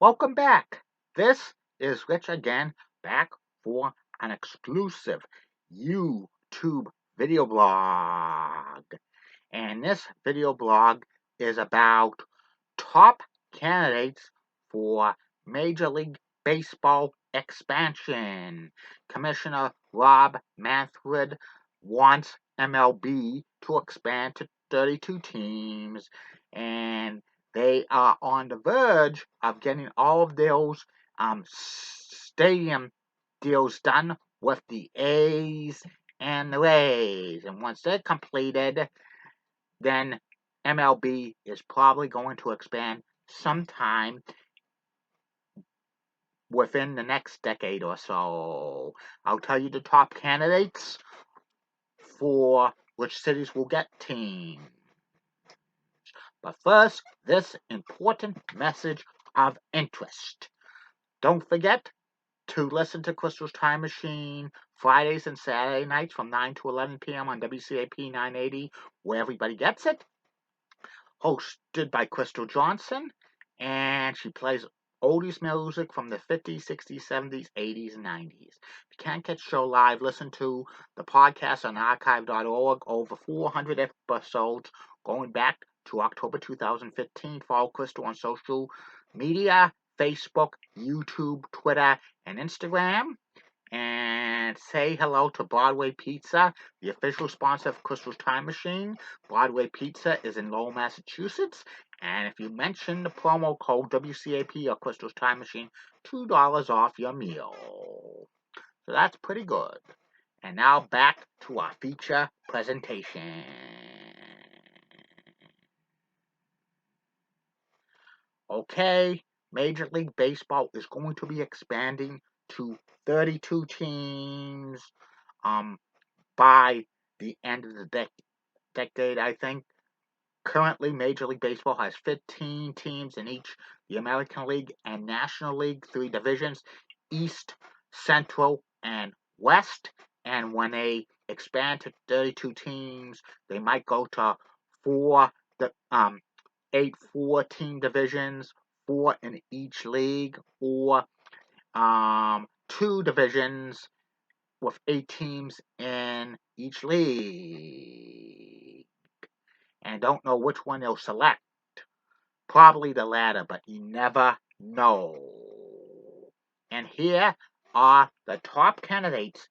Welcome back. This is Rich again, back for an exclusive YouTube video blog. And this video blog is about top candidates for Major League Baseball expansion. Commissioner Rob Manfred wants MLB to expand to 32 teams, and they are on the verge of getting all of those stadium deals done with the A's and the Rays. And once they're completed, then MLB is probably going to expand sometime within the next decade or so. I'll tell you the top candidates for which cities will get teams. But first, this important message of interest. Don't forget to listen to Crystal's Time Machine Fridays and Saturday nights from 9 to 11 p.m. on WCAP 980, where everybody gets it. Hosted by Crystal Johnson, and she plays oldies music from the 50s, 60s, 70s, 80s, and 90s. If you can't catch the show live, listen to the podcast on archive.org. Over 400 episodes going back to October 2015. Follow Crystal on social media, Facebook, YouTube, Twitter, and Instagram. And say hello to Broadway Pizza, the official sponsor of Crystal's Time Machine. Broadway Pizza is in Lowell, Massachusetts. And if you mention the promo code WCAP or Crystal's Time Machine, $2 off your meal. So that's pretty good. And now back to our feature presentation. Okay, Major League Baseball is going to be expanding to 32 teams by the end of the decade, I think. Currently, Major League Baseball has 15 teams in each the American League and National League, 3 divisions, East, Central, and West. And when they expand to 32 teams, they might go to 8 4-team divisions, 4 in each league, or 2 divisions with 8 teams in each league. And don't know which one they'll select. Probably the latter, but you never know. And here are the top candidates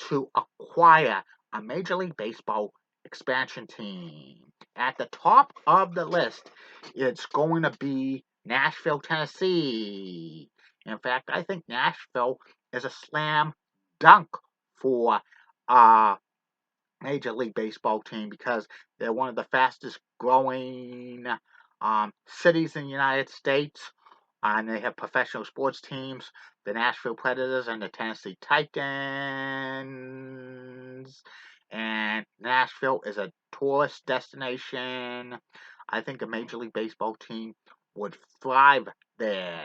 to acquire a Major League Baseball expansion team. At the top of the list, it's going to be Nashville, Tennessee. In fact, I think Nashville is a slam dunk for a Major League Baseball team because they're one of the fastest growing cities in the United States. And they have professional sports teams, the Nashville Predators and the Tennessee Titans. And Nashville is a tourist destination. I think a Major League Baseball team would thrive there.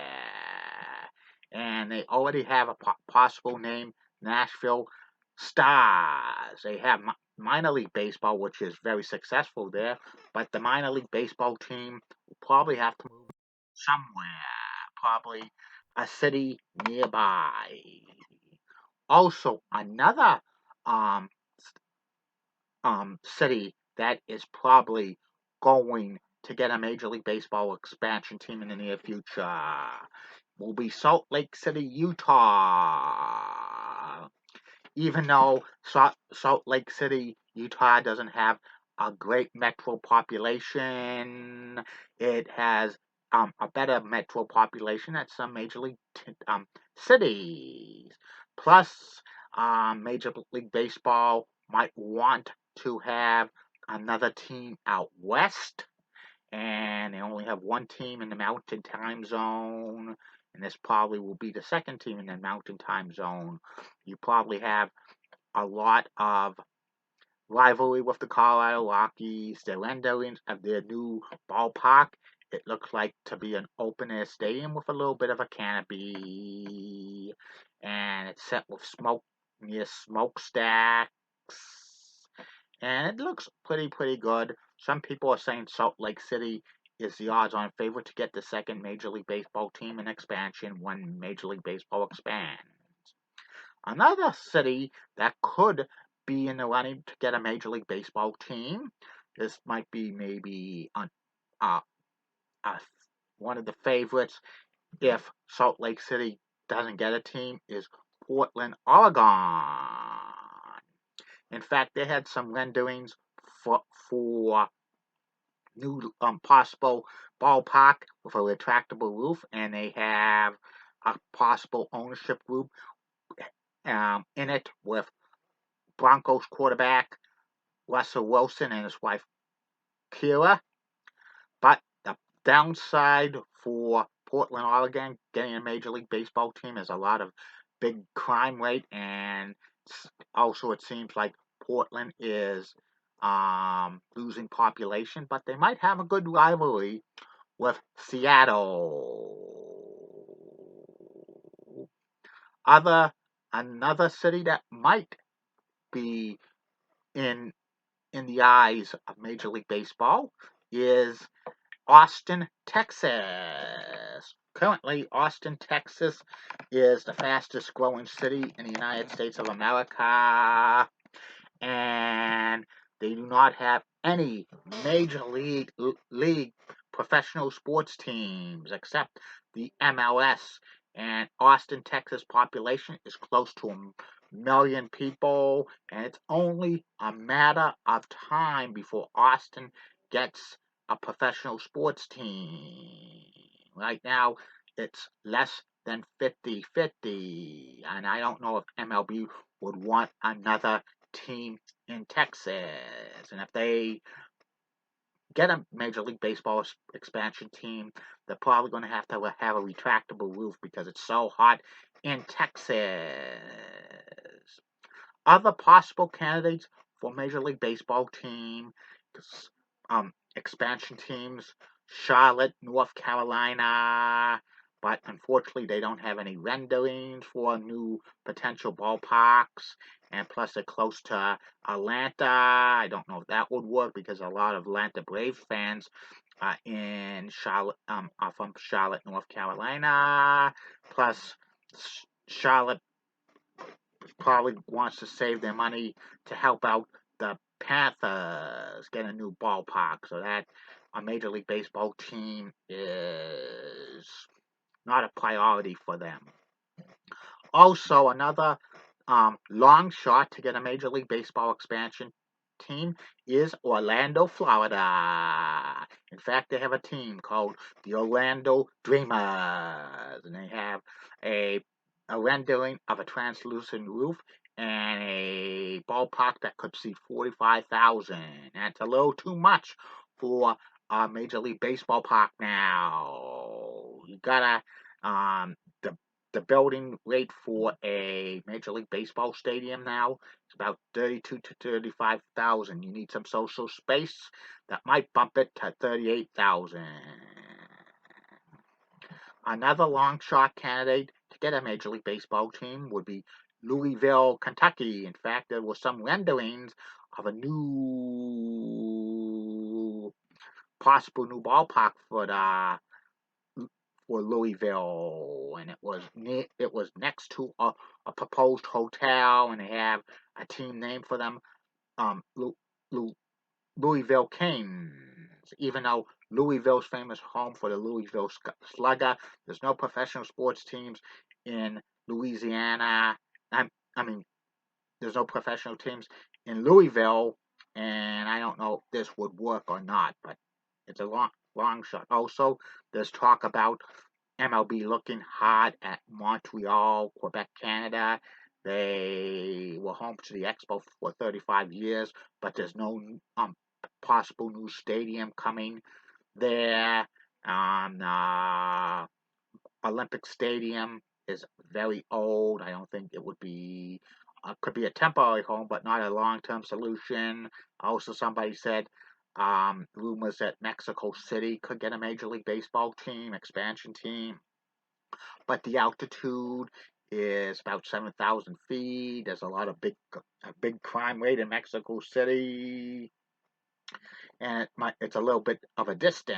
And they already have a possible name, Nashville Stars. They have minor league baseball, which is very successful there, but the minor league baseball team will probably have to move somewhere, probably a city nearby. Also, another city that is probably going to get a Major League Baseball expansion team in the near future will be Salt Lake City, Utah. Even though Salt Lake City, Utah doesn't have a great metro population, it has a better metro population at some Major League cities. Plus, Major League Baseball might want to have another team out west, and they only have one team in the Mountain Time Zone, and this probably will be the second team in the Mountain Time Zone. You probably have a lot of rivalry with the Colorado Rockies. The renderings of their new ballpark, it looks like to be an open-air stadium with a little bit of a canopy, and it's set with smokestacks, and it looks pretty good. Some people are saying Salt Lake City is the odds-on favorite to get the second Major League Baseball team in expansion when Major League Baseball expands. Another city that could be in the running to get a Major League Baseball team, this might be maybe uh, one of the favorites if Salt Lake City doesn't get a team, is Portland, Oregon. In fact, they had some renderings for new possible ballpark with a retractable roof, and they have a possible ownership group in it with Broncos quarterback Russell Wilson and his wife Kira. But the downside for Portland, Oregon getting a Major League Baseball team is a lot of big crime rate, and also it seems like Portland is losing population, but they might have a good rivalry with Seattle. Another city that might be in the eyes of Major League Baseball is Austin, Texas. Currently, Austin, Texas is the fastest growing city in the United States of America, and they do not have any major league professional sports teams except the MLS. And Austin, Texas population is close to 1 million people, and it's only a matter of time before Austin gets a professional sports team. Right now, it's less than 50-50, and I don't know if MLB would want another team in Texas. And if they get a Major League Baseball expansion team, they're probably going to have a retractable roof because it's so hot in Texas. Other possible candidates for Major League Baseball team, expansion teams, Charlotte, North Carolina, but unfortunately they don't have any renderings for new potential ballparks, and plus they're close to Atlanta. I don't know if that would work because a lot of Atlanta Braves fans in Charlotte are from Charlotte, North Carolina. Plus, Charlotte probably wants to save their money to help out the Panthers get a new ballpark, so that a Major League Baseball team is not a priority for them. Also, another long shot to get a Major League Baseball expansion team is Orlando, Florida. In fact, they have a team called the Orlando Dreamers, and they have a rendering of a translucent roof and a ballpark that could seat 45,000. That's a little too much for a Major League Baseball park now. You gotta the building rate for a Major League Baseball stadium now is about 32 to 35,000. You need some social space that might bump it to 38,000. Another long shot candidate to get a Major League Baseball team would be Louisville, Kentucky. In fact, there were some renderings of a possible new ballpark for Louisville, and it was next to a proposed hotel, and they have a team name for them, Louisville Canes. Even though Louisville's famous home for the Louisville Slugger, there's no professional sports teams in Louisiana. I mean, there's no professional teams in Louisville, and I don't know if this would work or not, but it's a long shot. Also, there's talk about MLB looking hard at Montreal, Quebec, Canada. They were home to the Expo for 35 years, but there's no possible new stadium coming there. Olympic Stadium is very old. I don't think it would be. Could be a temporary home, but not a long-term solution. Also, somebody said rumors that Mexico City could get a Major League Baseball team, expansion team, but the altitude is about 7,000 feet. There's a lot of big crime rate in Mexico City, and it's a little bit of a distance.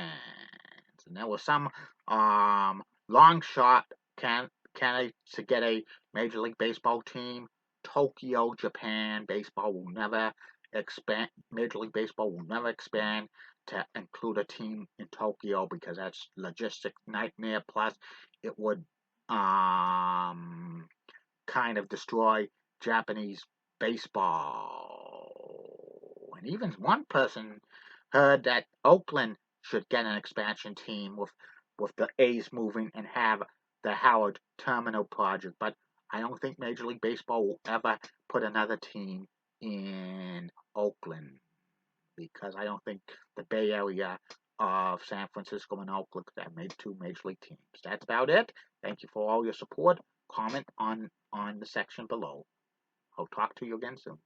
And there were some long shot candidates to get a Major League Baseball team. Tokyo, Japan. Baseball will never expand. Major League Baseball will never expand to include a team in Tokyo because that's logistic nightmare. Plus, it would kind of destroy Japanese baseball. And even one person heard that Oakland should get an expansion team with the A's moving and have the Howard Terminal project. But I don't think Major League Baseball will ever put another team in Oakland because I don't think the Bay Area of San Francisco and Oakland have made two Major League teams. That's about it. Thank you for all your support. Comment on the section below. I'll talk to you again soon.